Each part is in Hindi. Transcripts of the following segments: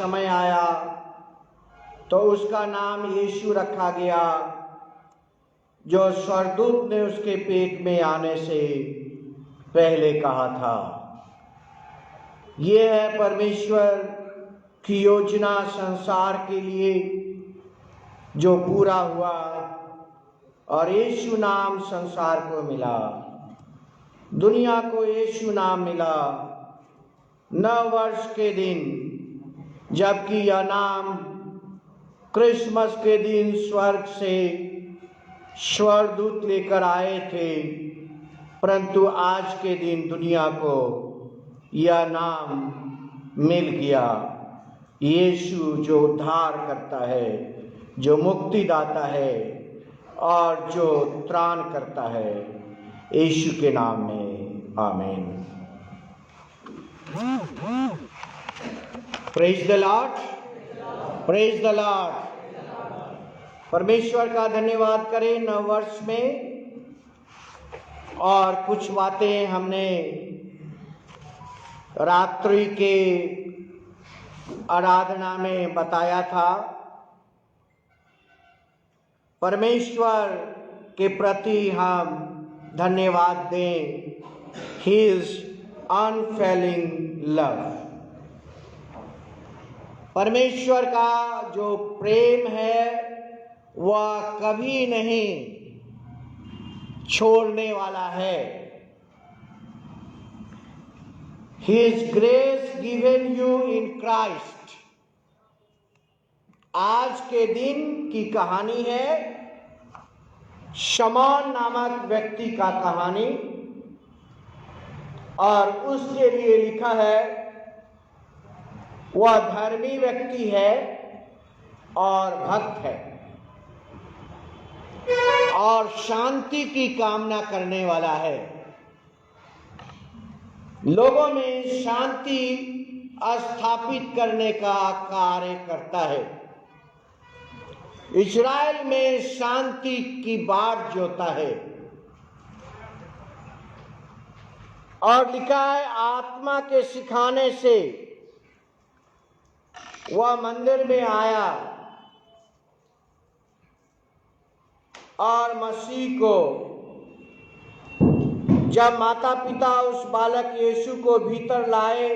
समय आया तो उसका नाम यीशु रखा गया, जो स्वर्गदूत ने उसके पेट में आने से पहले कहा था। ये है परमेश्वर की योजना संसार के लिए जो पूरा हुआ और यीशु नाम संसार को मिला, दुनिया को यीशु नाम मिला नव वर्ष के दिन, जबकि यह नाम क्रिसमस के दिन स्वर्ग से स्वर्गदूत लेकर आए थे, परंतु आज के दिन दुनिया को यह नाम मिल गया। यीशु जो उद्धार करता है, जो मुक्तिदाता है और जो त्राण करता है, यीशु के नाम में आमीन। Praise the Lord, praise the Lord. परमेश्वर का धन्यवाद करें नव वर्ष में। और कुछ बातें हमने रात्रि के आराधना में बताया था। परमेश्वर के प्रति हम धन्यवाद दें, His unfailing love। परमेश्वर का जो प्रेम है वह कभी नहीं छोड़ने वाला है। His grace given you in Christ। आज के दिन की कहानी है शमौन नामक व्यक्ति का कहानी, और उसके लिए लिखा है वह धर्मी व्यक्ति है और भक्त है और शांति की कामना करने वाला है। लोगों में शांति स्थापित करने का कार्य करता है। इस्राएल में शांति की बाट जोता है। और लिखा है आत्मा के सिखाने से वह मंदिर में आया और मसीह को जब माता पिता उस बालक यीशु को भीतर लाए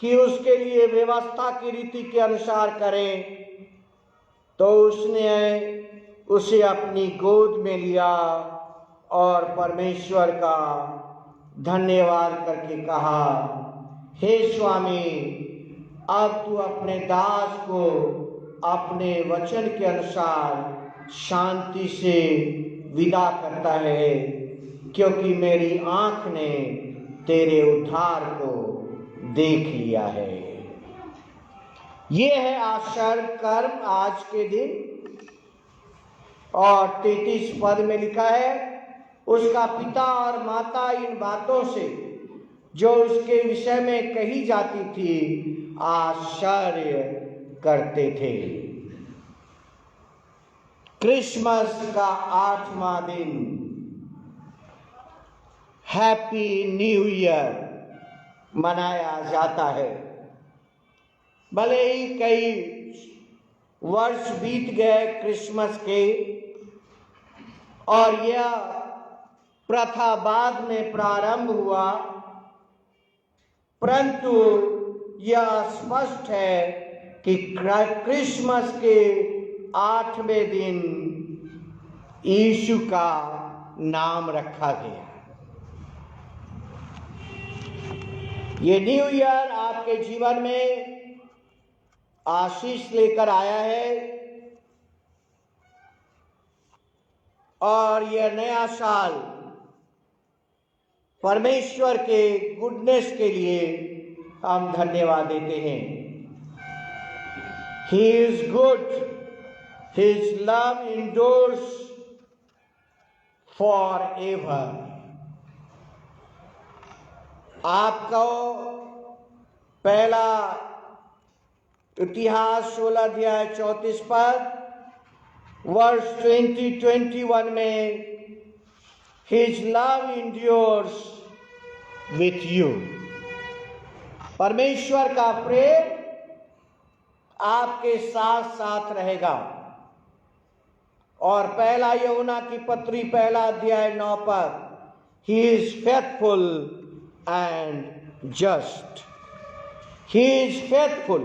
कि उसके लिए व्यवस्था की रीति के अनुसार करें, तो उसने उसे अपनी गोद में लिया और परमेश्वर का धन्यवाद करके कहा, हे स्वामी, अब तू अपने दास को अपने वचन के अनुसार शांति से विदा करता है, क्योंकि मेरी आंख ने तेरे उद्धार को देख लिया है। ये है आश्चर्य कर्म आज के दिन। और 33 पद में लिखा है उसका पिता और माता इन बातों से जो उसके विषय में कही जाती थी आश्चर्य करते थे। क्रिसमस का 8वां दिन, हैप्पी न्यू ईयर मनाया जाता है। भले ही कई वर्ष बीत गए क्रिसमस के और यह प्रथा बाद में प्रारंभ हुआ, परंतु यह स्पष्ट है कि क्रिसमस के 8वें दिन यीशु का नाम रखा गया। ये न्यू ईयर आपके जीवन में आशीष लेकर आया है और यह नया साल परमेश्वर के गुडनेस के लिए हम धन्यवाद देते हैं। He is good, His love endures forever। आपको पहला इतिहास 16 अध्याय 34 पद वर्ष 20-21 में His love endures with you। परमेश्वर का प्रेम आपके साथ साथ रहेगा। और पहला यूहन्ना की पत्री 1:9 He is faithful and just. He is faithful.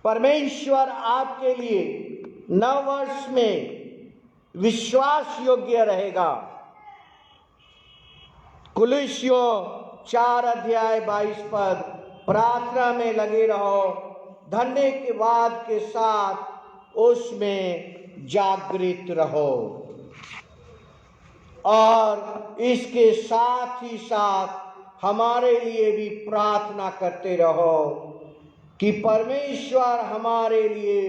परमेश्वर आपके लिए नव वर्ष में विश्वास योग्य रहेगा। कुलुस्सियों 4:22 प्रार्थना में लगे रहो, धन्यवाद के साथ उसमें जागृत रहो। और इसके साथ ही साथ हमारे लिए भी प्रार्थना करते रहो कि परमेश्वर हमारे लिए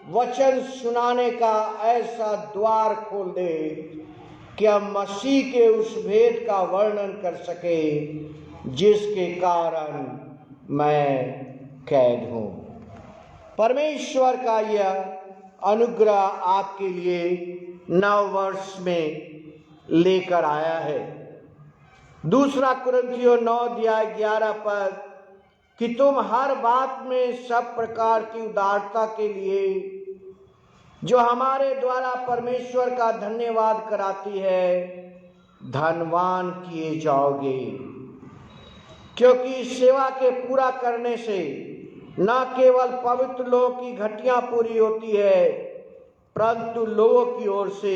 वचन सुनाने का ऐसा द्वार खोल दे कि हम मसीह के उस भेद का वर्णन कर सके जिसके कारण मैं कैद हूँ। परमेश्वर का यह अनुग्रह आपके लिए नव वर्ष में लेकर आया है। दूसरा कुरिन्थियों 9:11 कि तुम हर बात में सब प्रकार की उदारता के लिए जो हमारे द्वारा परमेश्वर का धन्यवाद कराती है धनवान किए जाओगे, क्योंकि इस सेवा के पूरा करने से न केवल पवित्र लोगों की घटिया पूरी होती है परंतु लोगों की ओर से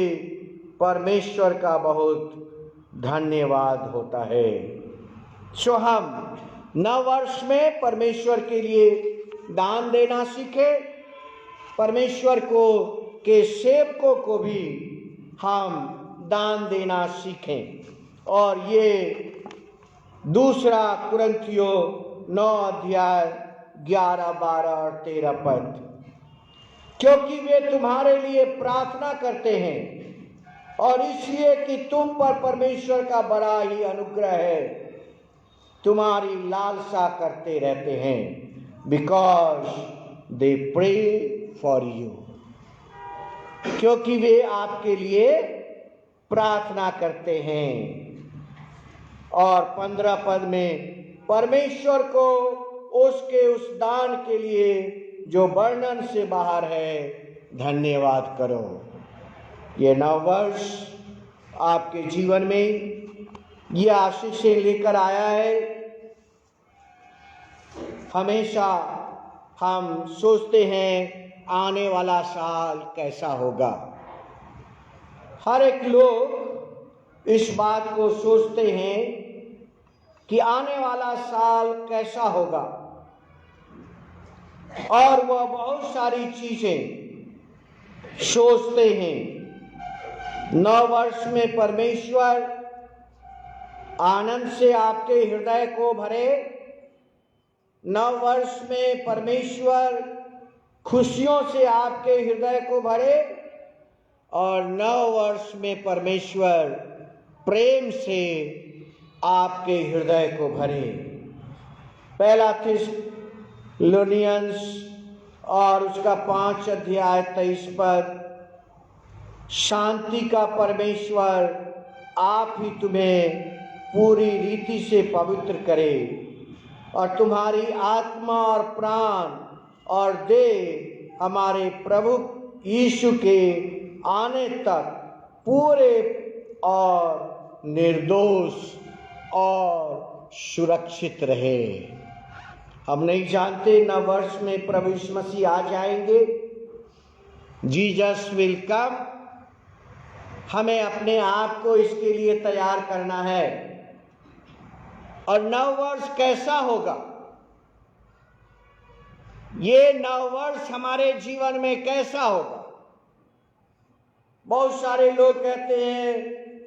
परमेश्वर का बहुत धन्यवाद होता है। सो हम नव वर्ष में परमेश्वर के लिए दान देना सीखें, परमेश्वर को के सेवकों को भी हम दान देना सीखें। और ये दूसरा कुरिन्थियों 9:11, 12 और 13 क्योंकि वे तुम्हारे लिए प्रार्थना करते हैं और इसलिए कि तुम पर परमेश्वर का बड़ा ही अनुग्रह है, तुम्हारी लालसा करते रहते हैं। Because they pray for you, क्योंकि वे आपके लिए प्रार्थना करते हैं। और 15 में परमेश्वर को उसके उस दान के लिए जो वर्णन से बाहर है धन्यवाद करो। ये नव वर्ष आपके जीवन में ये आशीषें लेकर आया है। हमेशा हम सोचते हैं आने वाला साल कैसा होगा। हर एक लोग इस बात को सोचते हैं कि आने वाला साल कैसा होगा और वह बहुत सारी चीजें सोचते हैं। नव वर्ष में परमेश्वर आनंद से आपके हृदय को भरे, नव वर्ष में परमेश्वर खुशियों से आपके हृदय को भरे और नव वर्ष में परमेश्वर प्रेम से आपके हृदय को भरे। पहला थिस्सलुनीयंस और उसका 5:23 शांति का परमेश्वर आप ही तुम्हें पूरी रीति से पवित्र करे और तुम्हारी आत्मा और प्राण और देह हमारे प्रभु यीशु के आने तक पूरे और निर्दोष और सुरक्षित रहे। हम नहीं जानते नव वर्ष में प्रभु यीशु मसीह आ जाएंगे, जीसस विल कम। हमें अपने आप को इसके लिए तैयार करना है। और नव वर्ष कैसा होगा, ये नव वर्ष हमारे जीवन में कैसा होगा। बहुत सारे लोग कहते हैं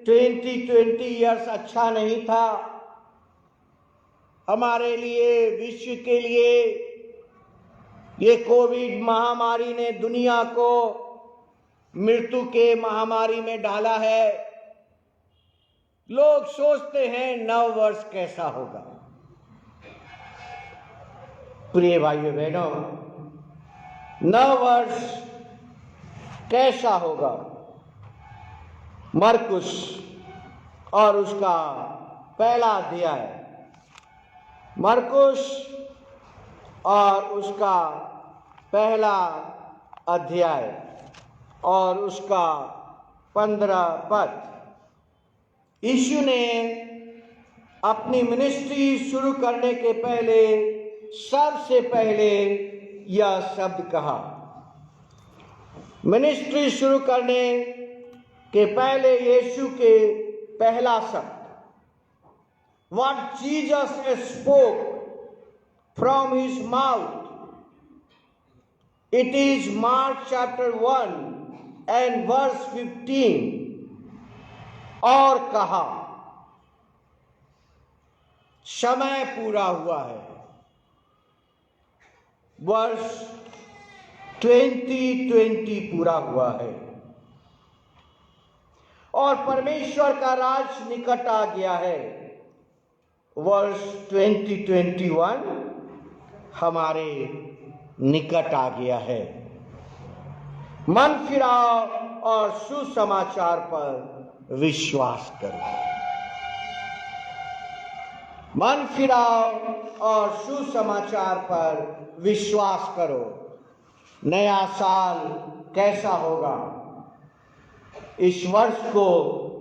2020 ईयर्स अच्छा नहीं था हमारे लिए, विश्व के लिए। ये कोविड महामारी ने दुनिया को मृत्यु के महामारी में डाला है। लोग सोचते हैं नव वर्ष कैसा होगा। प्रिय भाइयों बहनों, नव वर्ष कैसा होगा। मरकुस और उसका पहला अध्याय, मरकुस और उसका पहला अध्याय और उसका 15 पद। यीशु ने अपनी मिनिस्ट्री शुरू करने के पहले सबसे पहले यह शब्द कहा। मिनिस्ट्री शुरू करने के पहले यीशु के पहला शब्द, what Jesus spoke from his mouth, it is Mark chapter 1 and verse 15, और कहा समय पूरा हुआ है। वर्ष 2020 पूरा हुआ है और परमेश्वर का राज निकट आ गया है। वर्ष 2021 हमारे निकट आ गया है। मन फिराओ और सुसमाचार पर विश्वास करो। मन फिराओ और सुसमाचार पर विश्वास करो। नया साल कैसा होगा? इस वर्ष को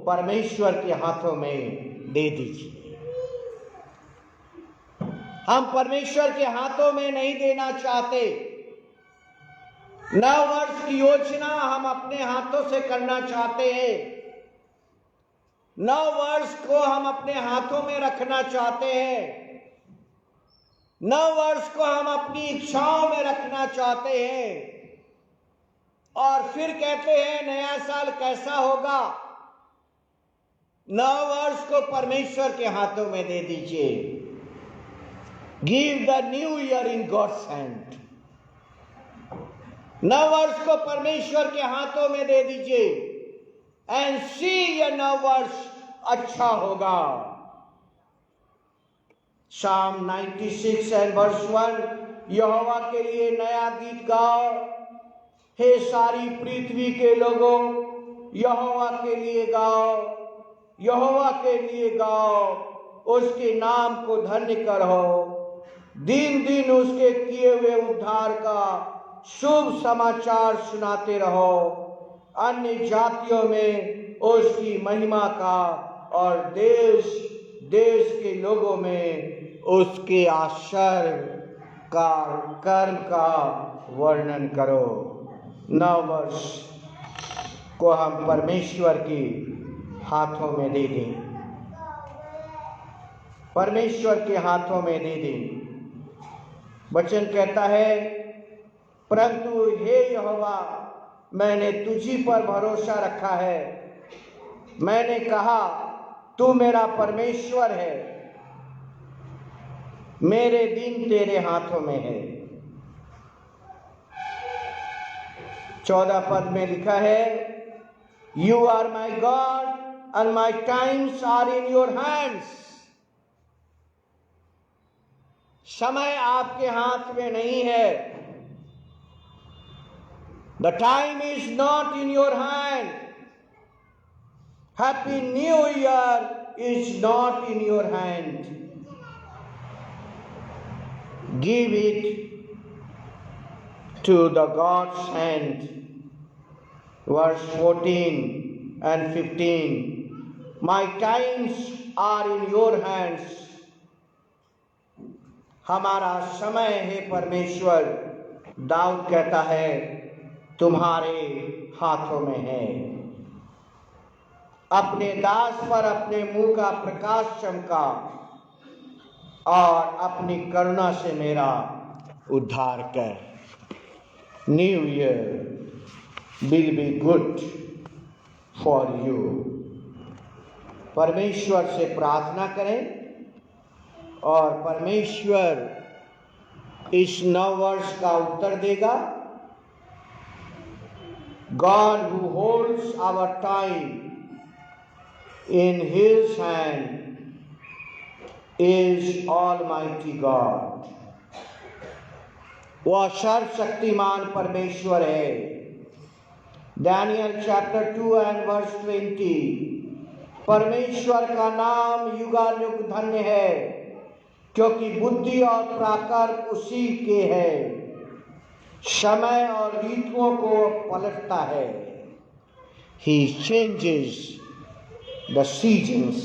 परमेश्वर के हाथों में दे दीजिए। हम परमेश्वर के हाथों में नहीं देना चाहते। नव वर्ष की योजना हम अपने हाथों से करना चाहते हैं। नव वर्ष को हम अपने हाथों में रखना चाहते हैं। नव वर्ष को हम अपनी इच्छाओं में रखना चाहते हैं और फिर कहते हैं नया साल कैसा होगा? नव वर्ष को परमेश्वर के हाथों में दे दीजिए। Give the new year in God's hand. नव वर्ष को परमेश्वर के हाथों में दे दीजिए एंड सी ये नव वर्ष अच्छा होगा। Psalm 96 and verse 1, यहोवा के लिए नया गीत गाओ, हे सारी पृथ्वी के लोगों, यहोवा के लिए गाओ, यहोवा के लिए गाओ, उसके नाम को धन्य करो। दिन दिन उसके किए हुए उद्धार का शुभ समाचार सुनाते रहो। अन्य जातियों में उसकी महिमा का और देश देश के लोगों में उसके आश्चर्य का कर्म का वर्णन करो। नव वर्ष को हम परमेश्वर के हाथों में दे दें। परमेश्वर के हाथों में दे दें। वचन कहता है, परंतु हे यहोवा, मैंने तुझी पर भरोसा रखा है। मैंने कहा, तू मेरा परमेश्वर है, मेरे दिन तेरे हाथों में है। 14 पद में लिखा है, you are my God and my times are in your hands. समय आपके हाथ में नहीं है। The time is not in your hand. Happy new year is not in your hand. Give it to the God's hand. Verse 14 and 15. My times are in your hands. हमारा समय है परमेश्वर, दाऊद कहता है, तुम्हारे हाथों में है। अपने दास पर अपने मुंह का प्रकाश चमका और अपनी करुणा से मेरा उद्धार कर। New year will be good for you. परमेश्वर से प्रार्थना करें और परमेश्वर इस नव वर्ष का उत्तर देगा। God who holds our time in his hand is Almighty God. वह सर्वशक्तिमान परमेश्वर है। Daniel chapter 2 and verse 20. परमेश्वर का नाम युगानुग धन्य है, क्योंकि बुद्धि और पराक्रम उसी के है। समय और ऋतुओं को पलटता है। He changes the seasons.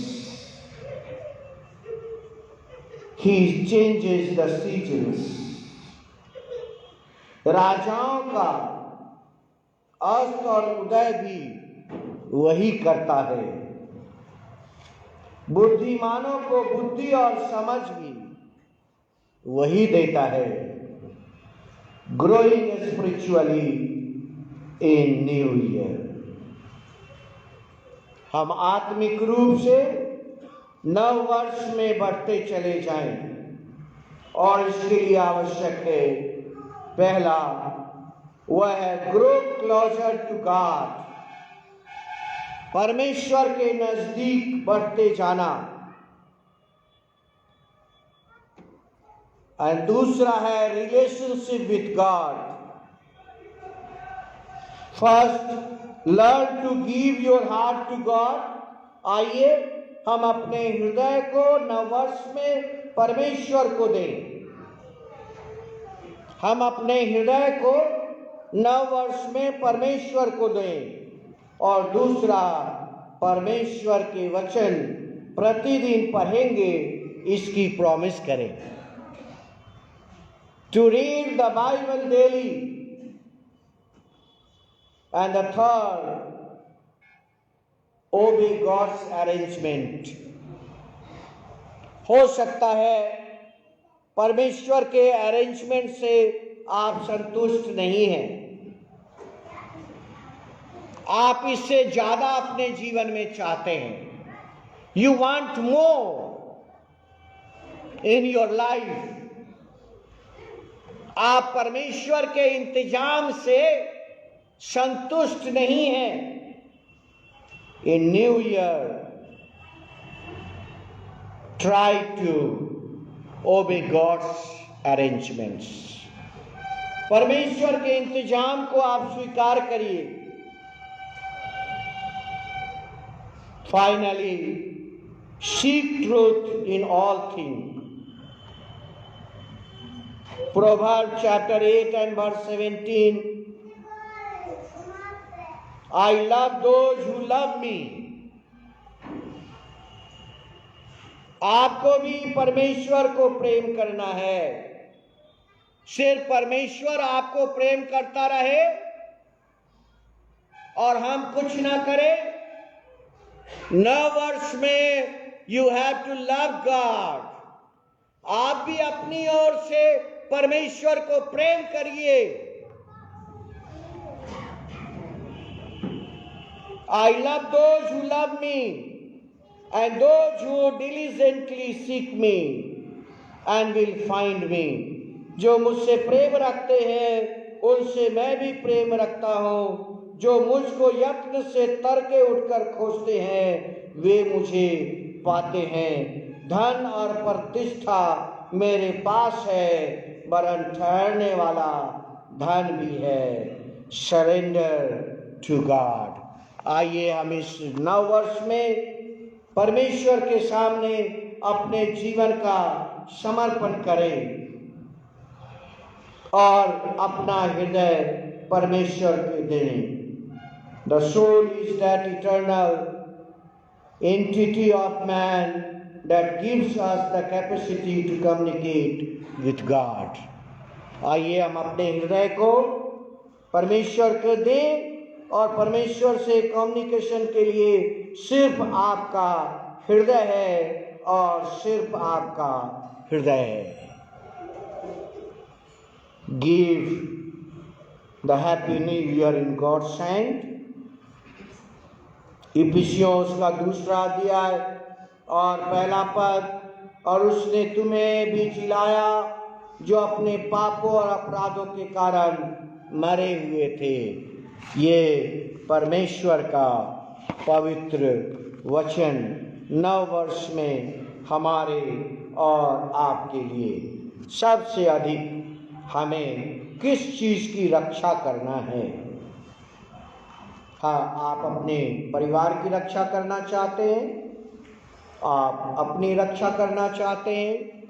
He changes the seasons. राजाओं का अस्त और उदय भी वही करता है। बुद्धिमानों को बुद्धि और समझ भी वही देता है। ग्रोइंग स्पिरिचुअली इन न्यू ईयर, हम आत्मिक रूप से नव वर्ष में बढ़ते चले जाएं, और इसके लिए आवश्यक है, पहला वह है ग्रो क्लोजर टू गॉड, परमेश्वर के नजदीक बढ़ते जाना। और दूसरा है relationship with God. First learn to give your heart to God. आइए हम अपने हृदय को नववर्ष में परमेश्वर को दें। हम अपने हृदय को नववर्ष में परमेश्वर को दें। और दूसरा, परमेश्वर के वचन प्रतिदिन पढ़ेंगे, इसकी प्रॉमिस करें। To read the Bible daily. And the third, obey God's arrangement. हो सकता है परमेश्वर के अरेंजमेंट से आप संतुष्ट नहीं हैं, आप इससे ज्यादा अपने जीवन में चाहते हैं। You want more in your life. आप परमेश्वर के इंतजाम से संतुष्ट नहीं हैं। In new year try to obey God's arrangements. परमेश्वर के इंतजाम को आप स्वीकार करिए। Finally, seek truth in all things. Proverbs chapter 8 and verse 17. I love those who love me. आपको भी परमेश्वर को प्रेम करना है। सिर्फ परमेश्वर आपको प्रेम करता रहे और हम कुछ ना करें। नव वर्ष में you have to love God. आप भी अपनी ओर से परमेश्वर को प्रेम करिए। I love those who love me and those who diligently seek me and will find me. जो मुझसे प्रेम रखते हैं उनसे मैं भी प्रेम रखता हूं। जो मुझको यत्न से तड़के उठकर खोजते हैं वे मुझे पाते हैं। धन और प्रतिष्ठा मेरे पास है, वरन ठहरने वाला धन भी है। Surrender to God. आइए हम इस नव वर्ष में परमेश्वर के सामने अपने जीवन का समर्पण करें और अपना हृदय परमेश्वर को दें। The soul is that eternal entity of man that gives us the capacity to communicate with God. आइए हम अपने हृदय को परमेश्वर को दें और परमेश्वर से कम्युनिकेशन के लिए सिर्फ आपका हृदय है और सिर्फ आपका हृदय है। Give the happy new year in God's hand. इफिसियों उसका दूसरा अध्याय और पहला पद, और उसने तुम्हें भी जिलाया जो अपने पापों और अपराधों के कारण मरे हुए थे। ये परमेश्वर का पवित्र वचन नव वर्ष में हमारे और आपके लिए सबसे अधिक हमें किस चीज की रक्षा करना है? हाँ, आप अपने परिवार की रक्षा करना चाहते हैं, आप अपनी रक्षा करना चाहते हैं,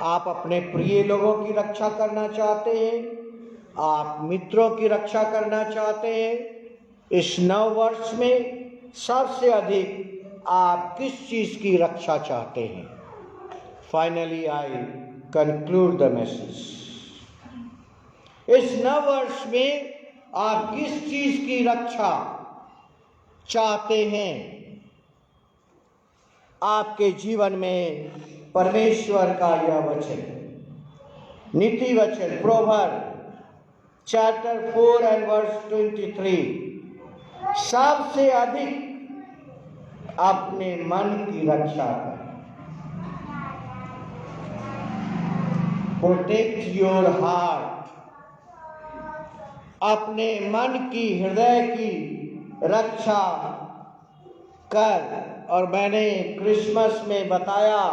आप अपने प्रिय लोगों की रक्षा करना चाहते हैं, आप मित्रों की रक्षा करना चाहते हैं। इस नव वर्ष में सबसे अधिक आप किस चीज की रक्षा चाहते हैं? Finally I conclude the message. इस नव वर्ष में आप किस चीज की रक्षा चाहते हैं? आपके जीवन में परमेश्वर का यह वचन, नीति वचन, प्रोवर्ब चैप्टर 4 एंड वर्स 23, सबसे अधिक अपने मन की रक्षा करें। प्रोटेक्ट योर हार्ट, अपने मन की, हृदय की रक्षा कर। और मैंने क्रिसमस में बताया,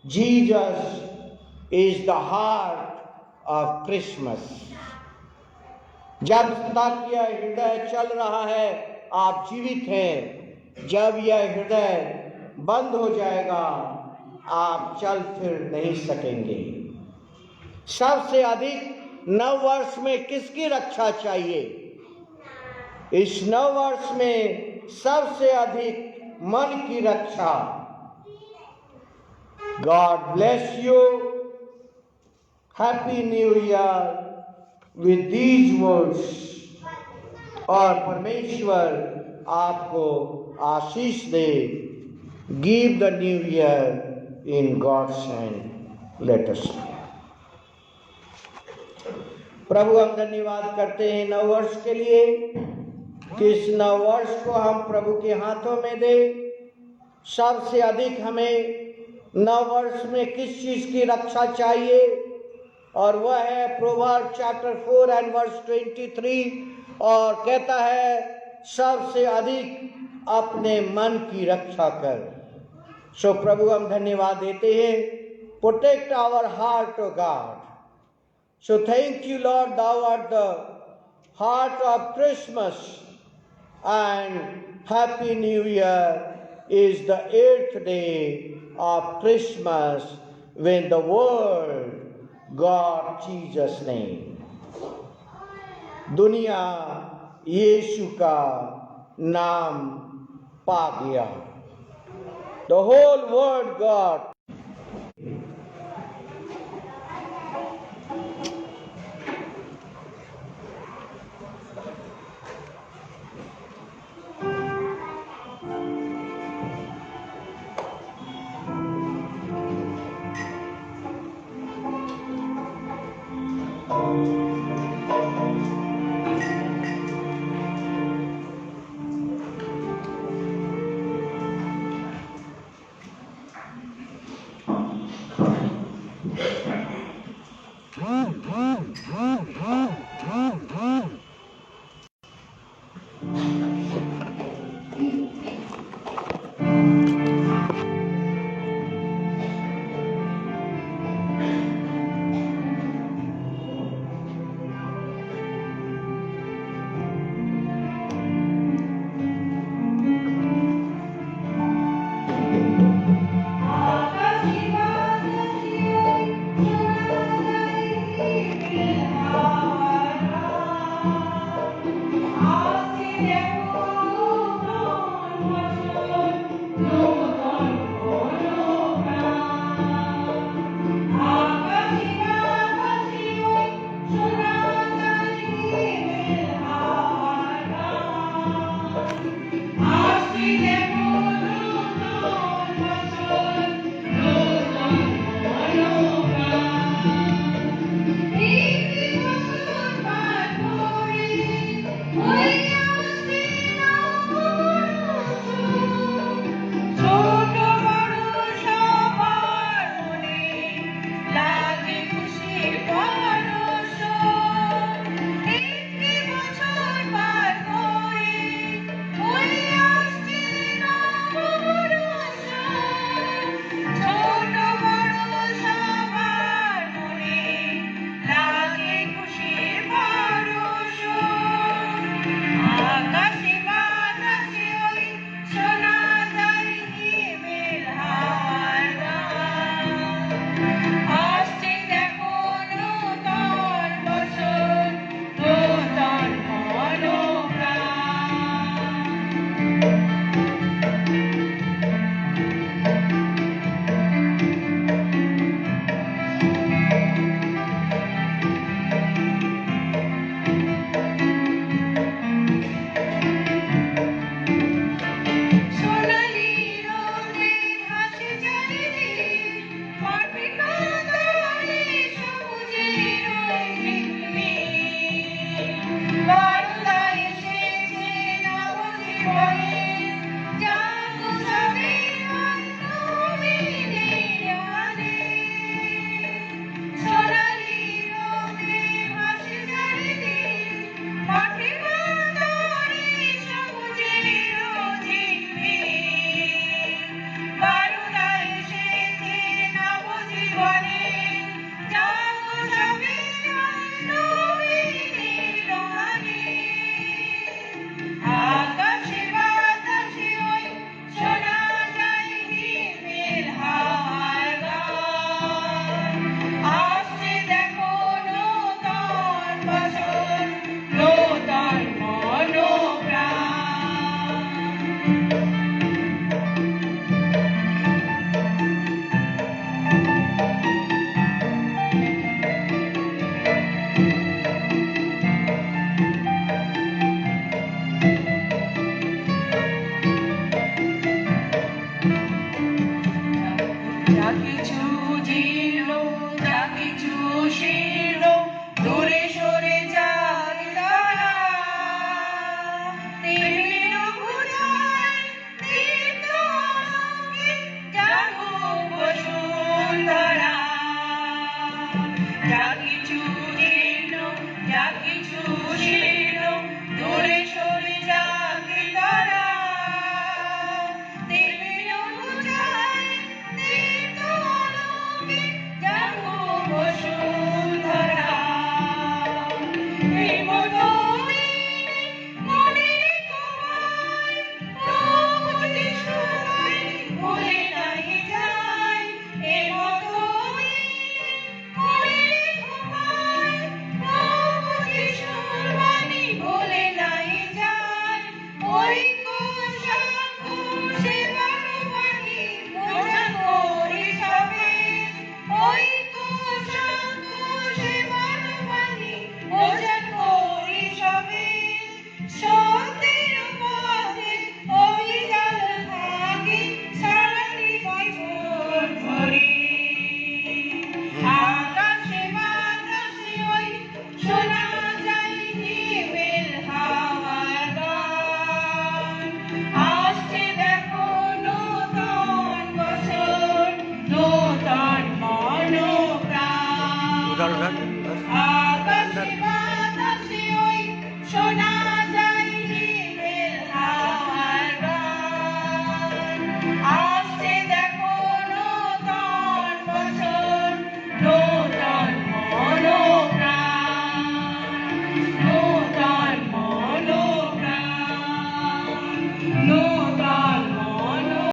Jesus is the heart of Christmas. जब तक यह हृदय चल रहा है आप जीवित हैं, जब यह हृदय बंद हो जाएगा आप चल फिर नहीं सकेंगे। सबसे अधिक नव वर्ष में किसकी रक्षा चाहिए? इस नव वर्ष में सबसे अधिक मन की रक्षा। God bless you, happy new year with these words। और परमेश्वर आपको आशीष दे। Give the new year in God's hand। Let us pray। प्रभु हम धन्यवाद करते हैं नव वर्ष के लिए कि इस नव वर्ष को हम प्रभु के हाथों में दे। सबसे अधिक हमें नव वर्ष में किस चीज की रक्षा चाहिए? और वह है प्रोवर्ब चैप्टर 4 एंड वर्स 23, और कहता है सबसे अधिक अपने मन की रक्षा कर। सो प्रभु हम धन्यवाद देते हैं। Protect our heart O God. So thank you Lord, thou art the heart of Christmas, and happy new year is the 8th day of Christmas when the world God Jesus name, दुनिया यीशु का नाम पा गया। The whole world God বাসন নূতন মনোপ্রাণ। যা কিছু জীর্ণ, যা কিছু শীর্ণ, দূরে সরে যায় তারা। তিমির বুঝায় দীপ্ত আলোকে জাগুক বসুন্ধরা। যা কিছু জীর্ণ, যা কিছু শীর্ণ, দূরে সরে যাক তারা। তিমির বুঝায় দীপ্ত আলোকে জাগুক বসুন্ধরা। এই মতো মনে তোমায় প্রভু যিশুর বাণী ভুলে নাই যায়। এই মতো মনে তোমায় প্রভু যিশুর বাণী ভুলে নাই যায়। ঐক্য সাক্ষ্য সেবার বাণী প্রচার করি সবে। ঐক্য সাক্ষ্য সেবার বাণী প্রচার করি সবে।